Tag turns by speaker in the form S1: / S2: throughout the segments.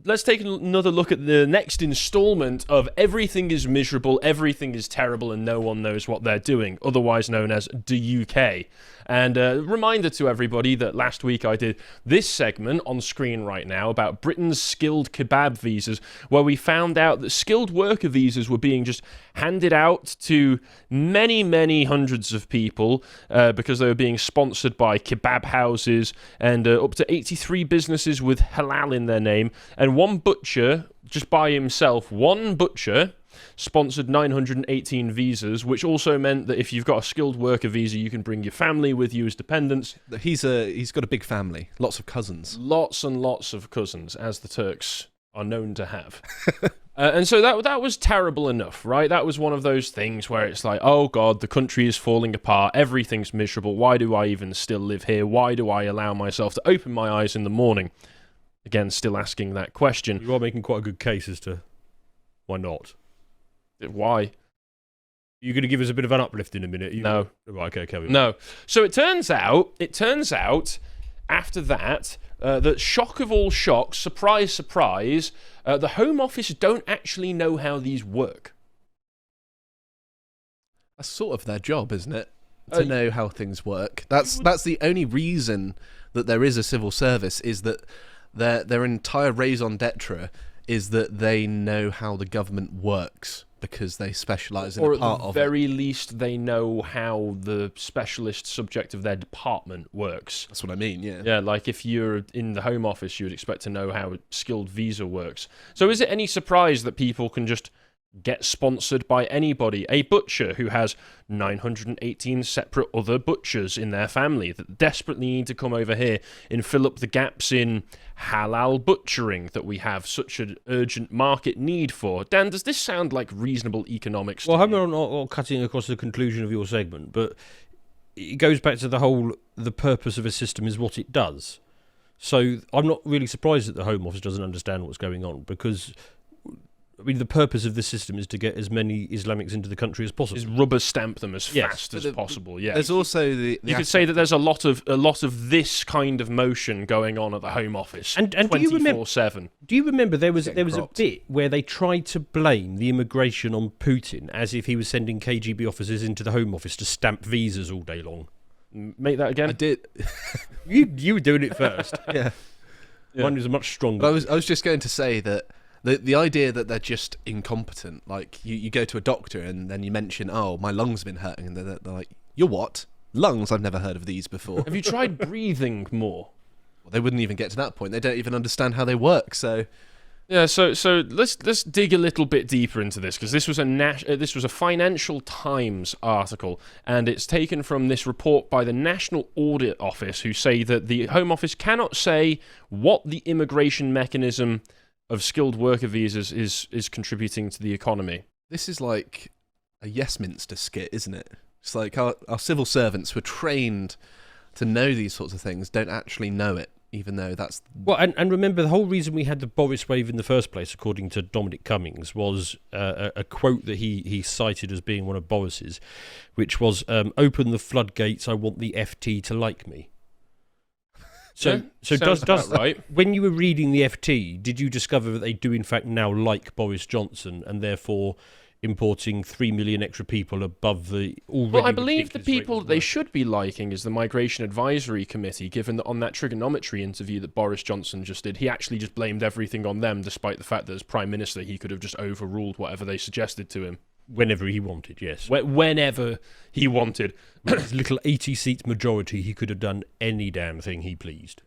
S1: let's take another look at the next installment of Everything is Miserable, Everything is Terrible, and No One Knows What They're Doing, otherwise known as the UK. And a reminder to everybody that last week I did this segment on screen right now about Britain's skilled kebab visas, where we found out that skilled worker visas were being just handed out to many, many hundreds of people because they were being sponsored by kebab houses and up to 83 businesses with halal in their name. And one butcher, just by himself, sponsored 918 visas, which also meant that if you've got a skilled worker visa, you can bring your family with you as dependents.
S2: He's got a big family, lots of cousins.
S1: Lots and lots of cousins, as the Turks are known to have. And so that was terrible enough, right? That was one of those things where it's like, oh God, the country is falling apart, everything's miserable, why do I even still live here? Why do I allow myself to open my eyes in the morning? Again, still asking that question.
S3: You are making quite a good case as to why not.
S1: Why?
S3: You're going to give us a bit of an uplift in a minute.
S1: No.
S3: Right, okay, carry on.
S1: No. So it turns out, after that, that shock of all shocks, surprise, surprise, the Home Office don't actually know how these work.
S2: That's sort of their job, isn't it? To know how things work. That's the only reason that there is a civil service, is that their entire raison d'etre is that they know how the government works because they specialise in a part of it. Or at the very least, they know how the specialist subject of their department works. That's what I mean, yeah.
S1: Yeah, like if you're in the Home Office, you would expect to know how a skilled visa works. So is it any surprise that people can just get sponsored by anybody? A butcher who has 918 separate other butchers in their family that desperately need to come over here and fill up the gaps in halal butchering that we have such an urgent market need for. Dan, does this sound like reasonable economics?
S3: Well, I'm not cutting across the conclusion of your segment, but it goes back to the purpose of a system is what it does. So I'm not really surprised that the Home Office doesn't understand what's going on, because I mean, the purpose of this system is to get as many Islamics into the country as possible.
S1: Is rubber stamp them as fast as possible. Yeah.
S2: There's also you
S1: could say that there's a lot of this kind of motion going on at the Home Office.
S3: And
S1: 24/7.
S3: Do you remember there was a bit where they tried to blame the immigration on Putin as if he was sending KGB officers into the Home Office to stamp visas all day long?
S1: Make that again.
S2: I did.
S3: you were doing it first.
S2: Yeah.
S3: Mine was much stronger.
S2: But I was just going to say that the idea that they're just incompetent, like you go to a doctor and then you mention, oh, my lungs have been hurting, and they're like, you're what? Lungs? I've never heard of these before.
S1: Have you tried breathing more?
S2: Well, they wouldn't even get to that point. They don't even understand how they work. So
S1: yeah, so let's dig a little bit deeper into this, because this was a Financial Times article, and it's taken from this report by the National Audit Office, who say that the Home Office cannot say what the immigration mechanism of skilled worker visas is contributing to the economy.
S2: This is like a Yesminster skit, isn't it? It's like our civil servants were trained to know these sorts of things, don't actually know it, even though that's...
S3: Well, and remember, the whole reason we had the Boris wave in the first place, according to Dominic Cummings, was a quote that he cited as being one of Boris's, which was, open the floodgates, I want the FT to like me. So does
S1: right?
S3: When you were reading the FT, did you discover that they do in fact now like Boris Johnson, and therefore importing 3 million extra people above the already?
S1: Well, I believe the people they should be liking is the Migration Advisory Committee, given that on that trigonometry interview that Boris Johnson just did, he actually just blamed everything on them, despite the fact that as Prime Minister he could have just overruled whatever they suggested to him.
S3: Whenever he wanted, yes.
S1: Whenever he wanted.
S3: With his little 80-seat majority, he could have done any damn thing he pleased.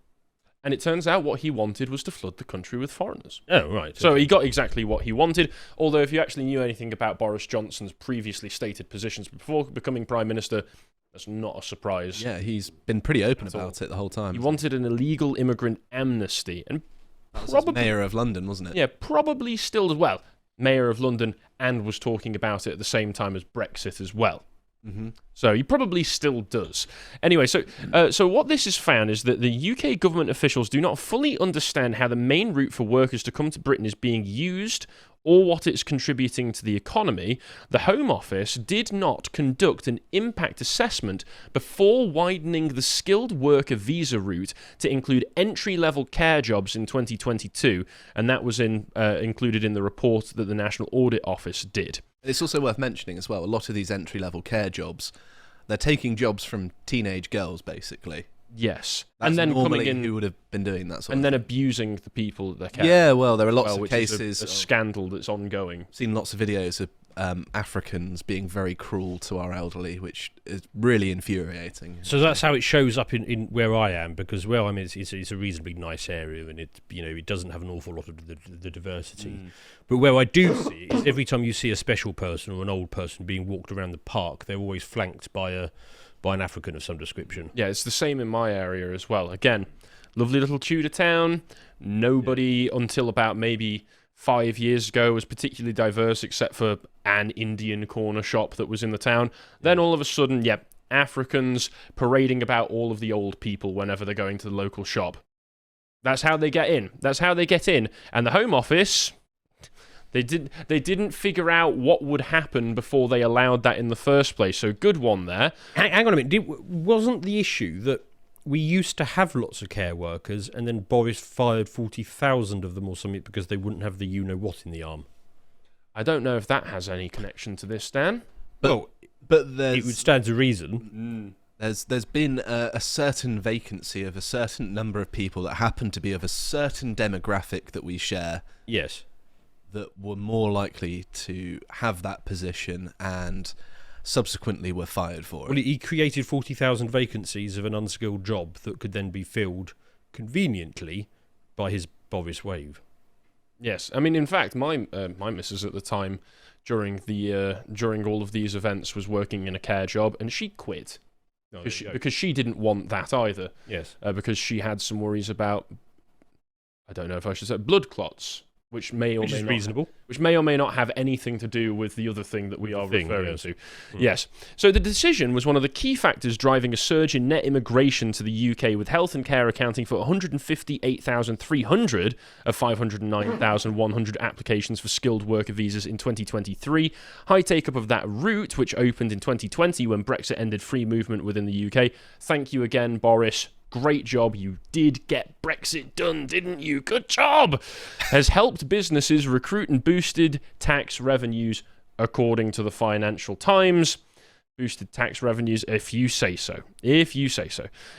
S1: And it turns out what he wanted was to flood the country with foreigners.
S3: Oh, right.
S1: So he got exactly what he wanted, although if you actually knew anything about Boris Johnson's previously stated positions before becoming Prime Minister, that's not a surprise.
S2: Yeah, he's been pretty open about it the whole time.
S1: He wanted an illegal immigrant amnesty. And
S2: probably Mayor of London, wasn't it?
S1: Yeah, probably still as well. Mayor of London, and was talking about it at the same time as Brexit as well.
S2: Mm-hmm.
S1: So he probably still does. Anyway, so what this has found is that the UK government officials do not fully understand how the main route for workers to come to Britain is being used or what it's contributing to the economy, the Home Office did not conduct an impact assessment before widening the skilled worker visa route to include entry-level care jobs in 2022, and that was included in the report that the National Audit Office did.
S2: It's also worth mentioning as well, a lot of these entry-level care jobs, they're taking jobs from teenage girls, basically.
S1: Yes.
S2: That's
S1: and then
S2: normally
S1: coming in
S2: who would have been doing that sort
S1: and
S2: of
S1: then
S2: thing.
S1: abusing the people that they're caring
S2: Yeah, well, there are lots of
S1: which
S2: cases.
S1: is a scandal that's ongoing.
S2: I've seen lots of videos of Africans being very cruel to our elderly, which is really infuriating.
S3: So that's how it shows up in where I am, because where I'm it's a reasonably nice area, and it doesn't have an awful lot of the diversity. But where I do see it is every time you see a special person or an old person being walked around the park, they're always flanked by an African of some description.
S1: Yeah, it's the same in my area as well. Again, lovely little Tudor town. Nobody until about maybe 5 years ago was particularly diverse, except for an Indian corner shop that was in the town. Then all of a sudden, Africans parading about all of the old people whenever they're going to the local shop. That's how they get in. And the Home Office, they didn't figure out what would happen before they allowed that in the first place. So good one there.
S3: Hang on a minute. Wasn't the issue that we used to have lots of care workers, and then Boris fired 40,000 of them or something because they wouldn't have the you-know-what in the arm?
S1: I don't know if that has any connection to this, Dan.
S2: But
S3: it would stand to reason.
S2: There's been a certain vacancy of a certain number of people that happen to be of a certain demographic that we share.
S3: Yes.
S2: That were more likely to have that position and subsequently were fired for it.
S3: Well, he created 40,000 vacancies of an unskilled job that could then be filled conveniently by his Boris wave.
S1: Yes, I mean, in fact, my missus at the time, during all of these events, was working in a care job, and she quit because she didn't want that either.
S3: Yes,
S1: because she had some worries about, I don't know if I should say, blood clots, which may or may not have anything to do with the other thing that we are referring to. Yes. So the decision was one of the key factors driving a surge in net immigration to the UK, with health and care accounting for 158,300 of 509,100 applications for skilled worker visas in 2023. High take-up of that route, which opened in 2020 when Brexit ended free movement within the UK. Thank you again, Boris. Great job. You did get Brexit done, didn't you? Good job. Has helped businesses recruit and boosted tax revenues, according to the Financial Times. Boosted tax revenues, if you say so. It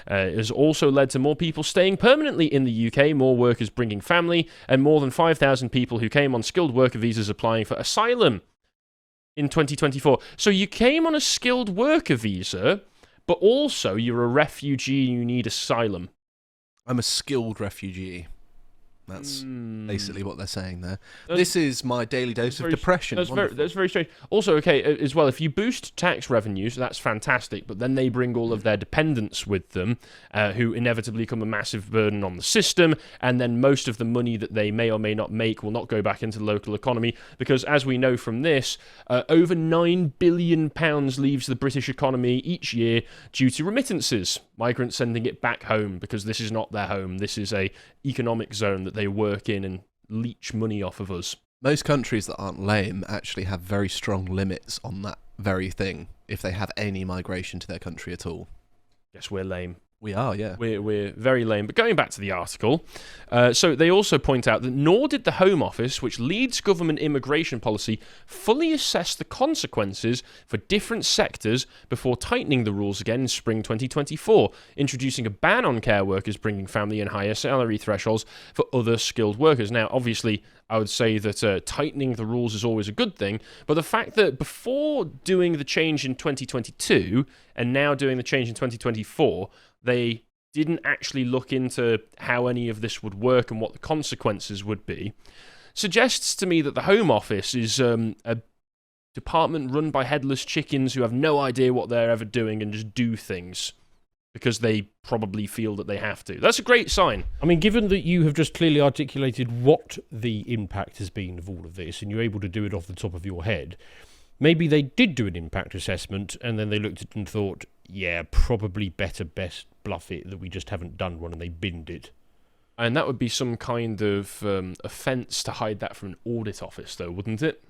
S1: has also led to more people staying permanently in the UK, more workers bringing family, and more than 5,000 people who came on skilled worker visas applying for asylum in 2024. So you came on a skilled worker visa, but also you're a refugee and you need asylum.
S2: I'm a skilled refugee. That's basically what they're saying there. This is my daily dose of depression.
S1: That's very strange. Also, okay, as well, if you boost tax revenues, that's fantastic, but then they bring all of their dependents with them, who inevitably become a massive burden on the system, and then most of the money that they may or may not make will not go back into the local economy, because as we know from this, over £9 billion leaves the British economy each year due to remittances. Migrants sending it back home because this is not their home. This is a economic zone that they work in and leech money off of us.
S2: Most countries that aren't lame actually have very strong limits on that very thing, if they have any migration to their country at all.
S1: Yes, we're lame.
S2: We are, yeah.
S1: We're very lame. But going back to the article, so they also point out that nor did the Home Office, which leads government immigration policy, fully assess the consequences for different sectors before tightening the rules again in spring 2024, introducing a ban on care workers bringing family and higher salary thresholds for other skilled workers. Now, obviously, I would say that tightening the rules is always a good thing, but the fact that before doing the change in 2022 and now doing the change in 2024, they didn't actually look into how any of this would work and what the consequences would be, suggests to me that the Home Office is a department run by headless chickens who have no idea what they're ever doing and just do things because they probably feel that they have to. That's a great sign.
S3: I mean, given that you have just clearly articulated what the impact has been of all of this, and you're able to do it off the top of your head, maybe they did do an impact assessment, and then they looked at it and thought, yeah, probably best bluff it that we just haven't done one, and they binned it.
S1: And that would be some kind of offence to hide that from an audit office, though, wouldn't it?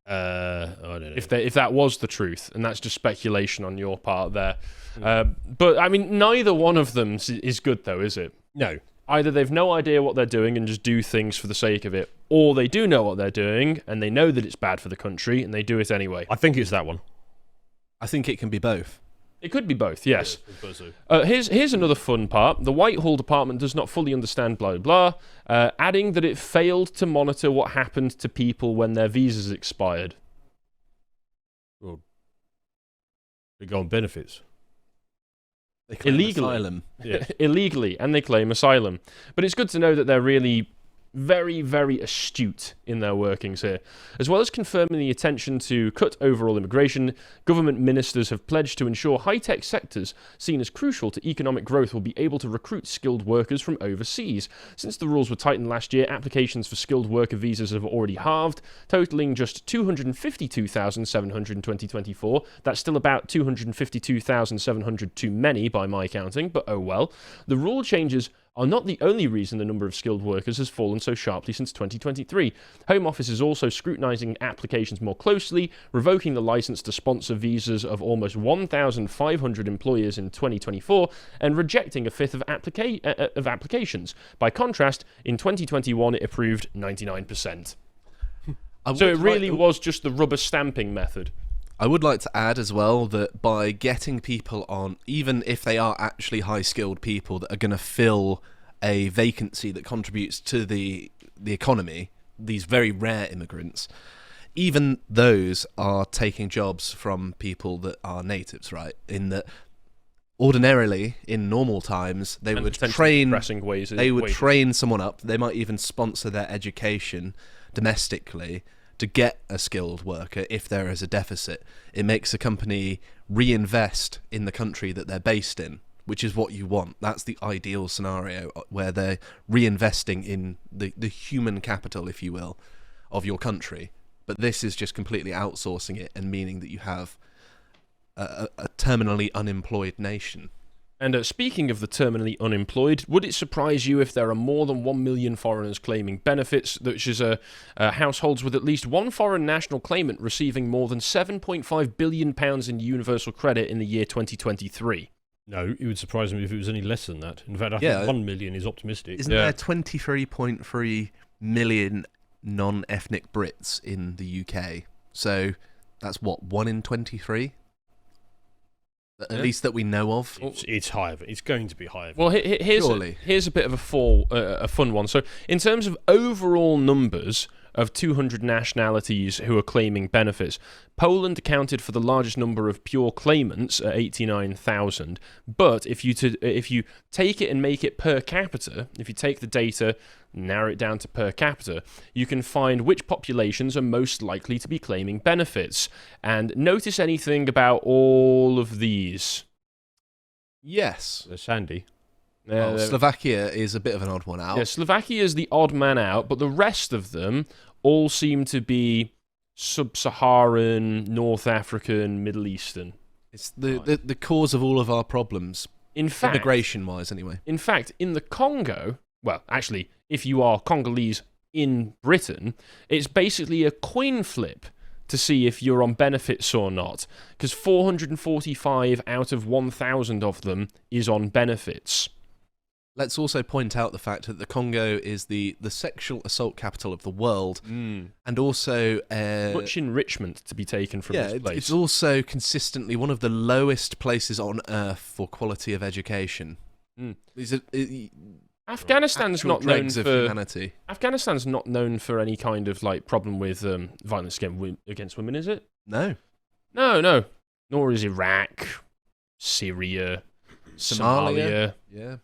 S3: I don't know.
S1: If that was the truth, and that's just speculation on your part there. But, I mean, neither one of them is good, though, is it?
S3: No.
S1: Either they've no idea what they're doing and just do things for the sake of it, or they do know what they're doing, and they know that it's bad for the country, and they do it anyway.
S3: I think it's that one.
S2: I think it can be both.
S1: It could be both, yes.
S3: I suppose so.
S1: Here's another fun part. The Whitehall Department does not fully understand blah, blah, blah, adding that it failed to monitor what happened to people when their visas expired.
S3: Well, they go on benefits.
S2: They claim
S1: Illegally.
S2: asylum.
S3: Yeah.
S1: Illegally, and they claim asylum. But it's good to know that they're really very, very astute in their workings here. As well as confirming the intention to cut overall immigration, government ministers have pledged to ensure high-tech sectors seen as crucial to economic growth will be able to recruit skilled workers from overseas. Since the rules were tightened last year, applications for skilled worker visas have already halved, totaling just 252,700 in 2024. That's still about 252,700 too many by my counting, but oh well. The rule changes are not the only reason the number of skilled workers has fallen so sharply since 2023. Home Office is also scrutinising applications more closely, revoking the licence to sponsor visas of almost 1,500 employers in 2024, and rejecting a fifth of applications. By contrast, in 2021 it approved 99%. So it really was just the rubber stamping method.
S2: I would like to add as well that by getting people on, even if they are actually high-skilled people that are going to fill a vacancy that contributes to the economy, these very rare immigrants, even those are taking jobs from people that are natives, right? In that, ordinarily, in normal times, they would train someone up. They might even sponsor their education domestically to get a skilled worker if there is a deficit. It makes a company reinvest in the country that they're based in, which is what you want. That's the ideal scenario, where they're reinvesting in the human capital, if you will, of your country. But this is just completely outsourcing it and meaning that you have a terminally unemployed nation.
S1: And speaking of the terminally unemployed, would it surprise you if there are more than 1 million foreigners claiming benefits, which is households with at least one foreign national claimant receiving more than £7.5 billion in universal credit in the year 2023?
S3: No, it would surprise me if it was any less than that. In fact, I think 1 million is optimistic.
S2: Isn't there 23.3 million non-ethnic Brits in the UK? So that's what, 1 in 23? At least that we know of.
S3: It's higher. It's going to be higher.
S1: Well, here's a bit of a fun one. So, in terms of overall numbers of 200 nationalities who are claiming benefits, Poland accounted for the largest number of pure claimants at 89,000. But if you take it and make it per capita, if you take the data, narrow it down to per capita, you can find which populations are most likely to be claiming benefits. And notice anything about all of these?
S2: Yes.
S3: Sandy.
S2: Slovakia is a bit of an odd one out.
S1: Yeah, Slovakia is the odd man out, but the rest of them all seem to be sub-Saharan, North African, Middle Eastern.
S2: It's the cause of all of our problems.
S1: In fact,
S2: immigration-wise, anyway.
S1: In fact, in the Congo, well, actually, if you are Congolese in Britain, it's basically a coin flip to see if you're on benefits or not, because 445 out of 1,000 of them is on benefits.
S2: Let's also point out the fact that the Congo is the sexual assault capital of the world, and also
S1: much enrichment to be taken from this place.
S2: It's also consistently one of the lowest places on earth for quality of education.
S1: Afghanistan's not known for
S2: humanity.
S1: Afghanistan's not known for any kind of problem with violence against women, is it?
S2: No.
S1: No. Nor is Iraq, Syria, Somalia.
S2: Yeah.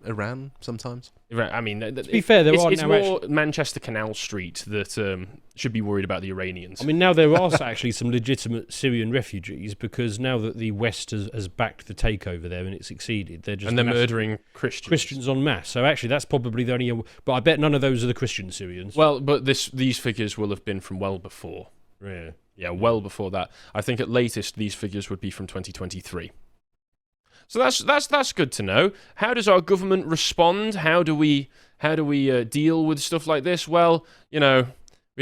S2: Iran sometimes.
S1: I mean,
S3: to be fair,
S1: it's more Manchester Canal Street that should be worried about the Iranians.
S3: I mean, now there are actually some legitimate Syrian refugees, because now that the West has backed the takeover there and it succeeded, they're
S1: murdering Christians
S3: en masse. So actually, that's probably the only. But I bet none of those are the Christian Syrians.
S1: Well, but these figures will have been from well before.
S3: Yeah.
S1: Yeah, well before that. I think at latest these figures would be from 2023. So that's good to know. How does our government respond? How do we deal with stuff like this? Well, we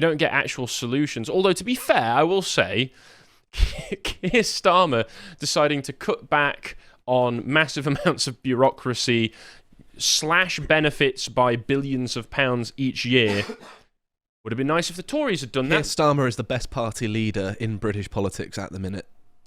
S1: don't get actual solutions. Although, to be fair, I will say, Keir Starmer deciding to cut back on massive amounts of bureaucracy, slash benefits by billions of pounds each year. Would have been nice if the Tories had done
S2: Keir
S1: that.
S2: Starmer is the best party leader in British politics at the minute.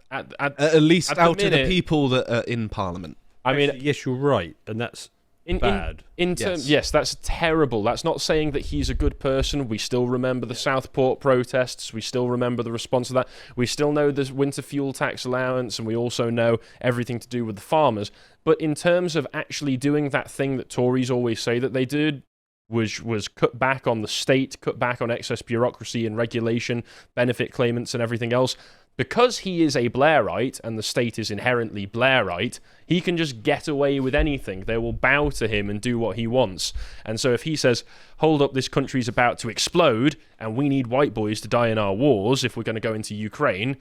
S1: At
S2: least
S1: at
S2: out
S1: the
S2: of the
S1: minute,
S2: people that are in Parliament.
S1: I mean,
S3: Actually, yes, you're right, and that's bad.
S1: Yes, that's terrible. That's not saying that he's a good person. We still remember the Southport protests. We still remember the response to that. We still know the winter fuel tax allowance, and we also know everything to do with the farmers. But in terms of actually doing that thing that Tories always say that they did, which was cut back on the state, cut back on excess bureaucracy and regulation, benefit claimants and everything else, because he is a Blairite and the state is inherently Blairite, he can just get away with anything. They will bow to him and do what he wants. And so if he says, hold up, this country's about to explode and we need white boys to die in our wars if we're going to go into Ukraine,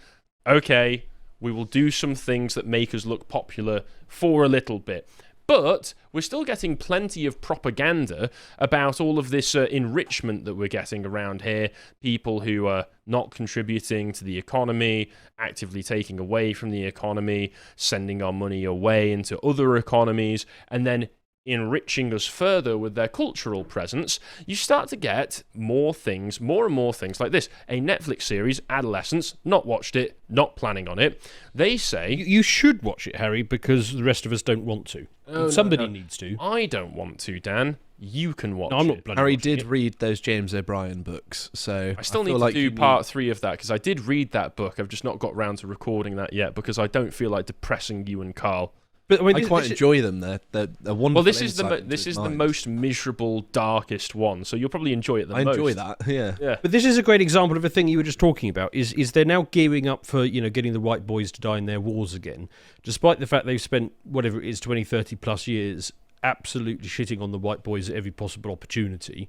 S1: okay, we will do some things that make us look popular for a little bit. But we're still getting plenty of propaganda about all of this enrichment that we're getting around here. People who are not contributing to the economy, actively taking away from the economy, sending our money away into other economies, and then enriching us further with their cultural presence. You start to get more and more things like this. A Netflix series, Adolescence, not watched it, not planning on it. They say...
S3: You should watch it, Harry, because the rest of us don't want to. Somebody needs to.
S1: I don't want to, Dan. You can watch it.
S3: I'm not bloody
S2: Harry
S3: watching
S2: did
S3: it.
S2: read those James O'Brien books, so
S1: I still
S2: feel
S1: need to
S2: like
S1: do
S2: you
S1: part 3 of that, because I did read that book. I've just not got round to recording that yet, because I don't feel like depressing you and Carl.
S3: But
S2: I quite enjoy them. They're wonderful.
S1: Well, this is
S2: the
S1: the most miserable, darkest one, so you'll probably enjoy it the most.
S2: I enjoy that. Yeah.
S3: But this is a great example of a thing you were just talking about. Is they're now gearing up for getting the white boys to die in their wars again, despite the fact they've spent whatever it is 20, 30 plus years absolutely shitting on the white boys at every possible opportunity.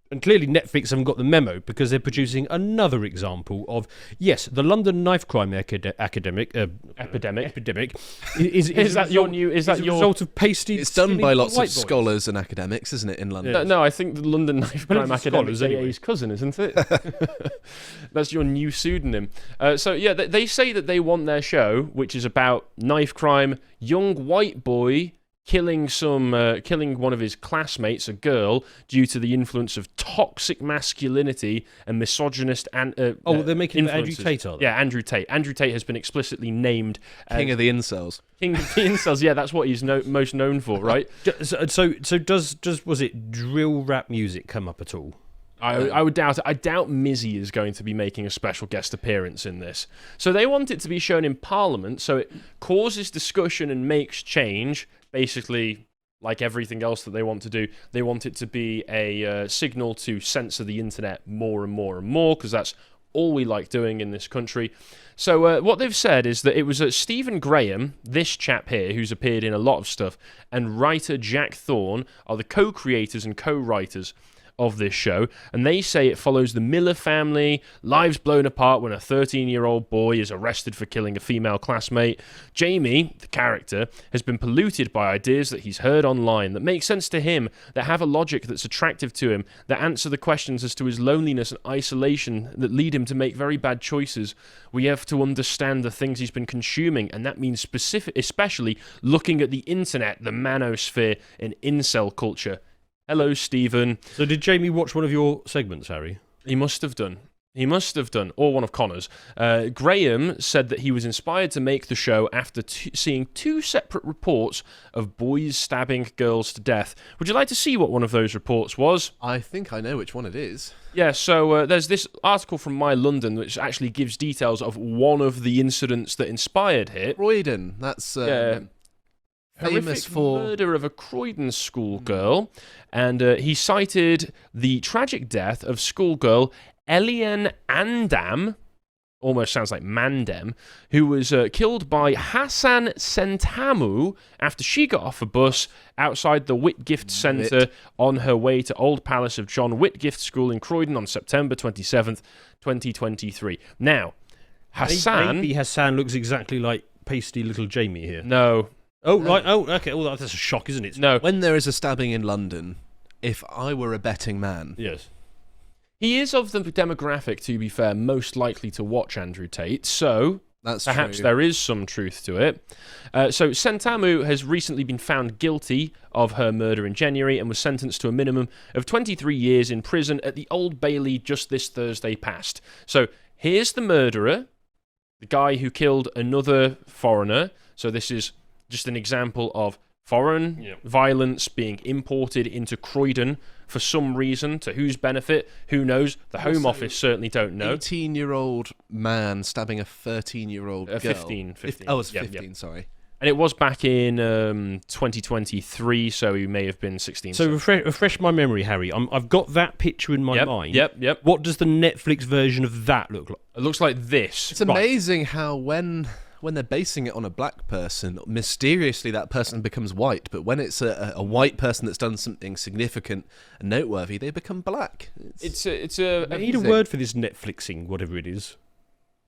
S3: And clearly Netflix haven't got the memo, because they're producing another example of, yes, the London knife crime epidemic is
S1: that your new? Is that
S3: a
S1: your
S3: result of pasty?
S2: It's done by lots of
S3: white boys.
S2: scholars and academics, isn't it, in London?
S1: No, I think the London knife crime
S3: it's
S1: academic
S3: scholars, anyway.
S1: AA's cousin, isn't it? That's your new pseudonym. So yeah, they say that they want their show, which is about knife crime, young white boy killing one of his classmates, a girl, due to the influence of toxic masculinity and misogynist and
S3: they're making Andrew
S1: influences.
S3: Tate, are they?
S1: Yeah, Andrew Tate. Andrew Tate has been explicitly named
S2: King of the incels.
S1: King of the incels. Yeah, that's what he's most known for, right?
S3: So does was it drill rap music come up at all?
S1: I would doubt it. I doubt Mizzy is going to be making a special guest appearance in this. So they want it to be shown in Parliament, so it causes discussion and makes change. Basically, like everything else that they want to do, they want it to be a signal to censor the internet more and more and more, because that's all we like doing in this country. So what they've said is that it was Stephen Graham, this chap here, who's appeared in a lot of stuff, and writer Jack Thorne are the co-creators and co-writers of this show, and they say it follows the Miller family, lives blown apart when a 13-year-old boy is arrested for killing a female classmate. Jamie, the character, has been polluted by ideas that he's heard online that make sense to him, that have a logic that's attractive to him, that answer the questions as to his loneliness and isolation that lead him to make very bad choices. We have to understand the things he's been consuming, and that means especially looking at the internet, the manosphere, and incel culture. Hello, Stephen.
S3: So did Jamie watch one of your segments, Harry?
S1: He must have done. Or one of Connor's. Graham said that he was inspired to make the show after seeing 2 separate reports of boys stabbing girls to death. Would you like to see what one of those reports was?
S2: I think I know which one it is.
S1: Yeah, so there's this article from My London which actually gives details of one of the incidents that inspired it.
S2: Croydon, that's... famous
S1: Horrific
S2: for
S1: murder of a Croydon schoolgirl, and he cited the tragic death of schoolgirl Eliane Andam, almost sounds like Mandem, who was killed by Hassan Sentamu after she got off a bus outside the Whitgift Centre on her way to Old Palace of John Whitgift School in Croydon on September 27th, 2023. Now, Hassan...
S3: Maybe Hassan looks exactly like pasty little Jamie here.
S1: No.
S3: Oh, right. Oh, okay. Well, that's a shock, isn't it?
S1: No.
S2: When there is a stabbing in London, if I were a betting man,
S3: Yes.
S1: He is of the demographic, to be fair, most likely to watch Andrew Tate, so
S2: that's
S1: perhaps
S2: true.
S1: there is some truth to it. So Sentamu has recently been found guilty of her murder in January and was sentenced to a minimum of 23 years in prison at the Old Bailey just this Thursday past. So here's the murderer, the guy who killed another foreigner. So this is just an example of foreign violence being imported into Croydon for some reason. To whose benefit? Who knows? The Home Office certainly don't know.
S2: 18-year-old man stabbing a 13-year-old girl.
S1: 15.
S2: Oh, it's
S1: Yeah,
S2: 15, sorry.
S1: And it was back in 2023, so he may have been 16.
S3: So refresh my memory, Harry. I've got that picture in my mind.
S1: Yep.
S3: What does the Netflix version of that look like?
S1: It looks like this.
S2: It's amazing how when they're basing it on a black person, mysteriously that person becomes white, but when it's a white person that's done something significant and noteworthy, they become black.
S1: It's a
S3: I need a word for this Netflixing, whatever it is.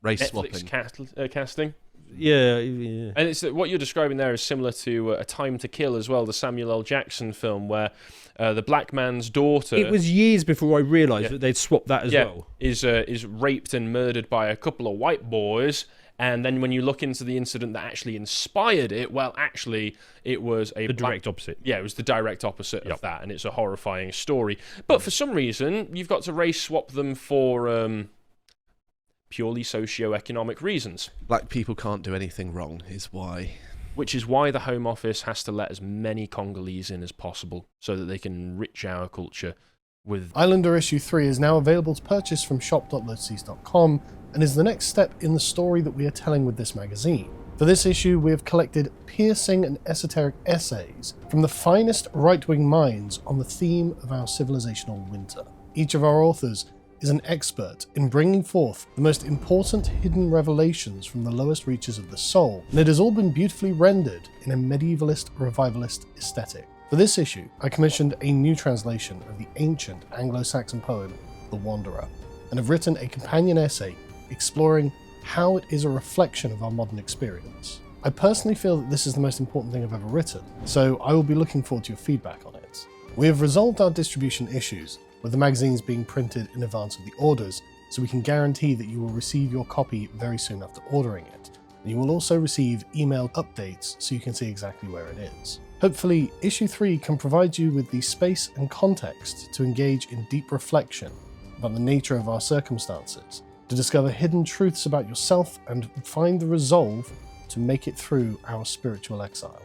S2: Race
S1: Netflix
S2: swapping.
S1: casting.
S3: Yeah.
S1: And it's what you're describing there is similar to A Time to Kill as well, the Samuel L. Jackson film where the black man's daughter.
S3: It was years before I realised that they'd swapped that as well.
S1: Is raped and murdered by a couple of white boys. And then when you look into the incident that actually inspired it, well, actually, it was the
S3: direct opposite.
S1: Yeah, it was the direct opposite of that, and it's a horrifying story. But for some reason, you've got to race swap them for purely socio-economic reasons.
S2: Black people can't do anything wrong, is why.
S1: Which is why the Home Office has to let as many Congolese in as possible, so that they can enrich our culture with...
S4: Islander issue 3 is now available to purchase from shop.lotus.com and is the next step in the story that we are telling with this magazine. For this issue, we have collected piercing and esoteric essays from the finest right-wing minds on the theme of our civilizational winter. Each of our authors is an expert in bringing forth the most important hidden revelations from the lowest reaches of the soul, and it has all been beautifully rendered in a medievalist revivalist aesthetic. For this issue, I commissioned a new translation of the ancient Anglo-Saxon poem, The Wanderer, and have written a companion essay exploring how it is a reflection of our modern experience. I personally feel that this is the most important thing I've ever written, so I will be looking forward to your feedback on it. We have resolved our distribution issues, with the magazines being printed in advance of the orders, so we can guarantee that you will receive your copy very soon after ordering it, and you will also receive emailed updates so you can see exactly where it is. Hopefully, issue 3 can provide you with the space and context to engage in deep reflection about the nature of our circumstances, to discover hidden truths about yourself and find the resolve to make it through our spiritual exile.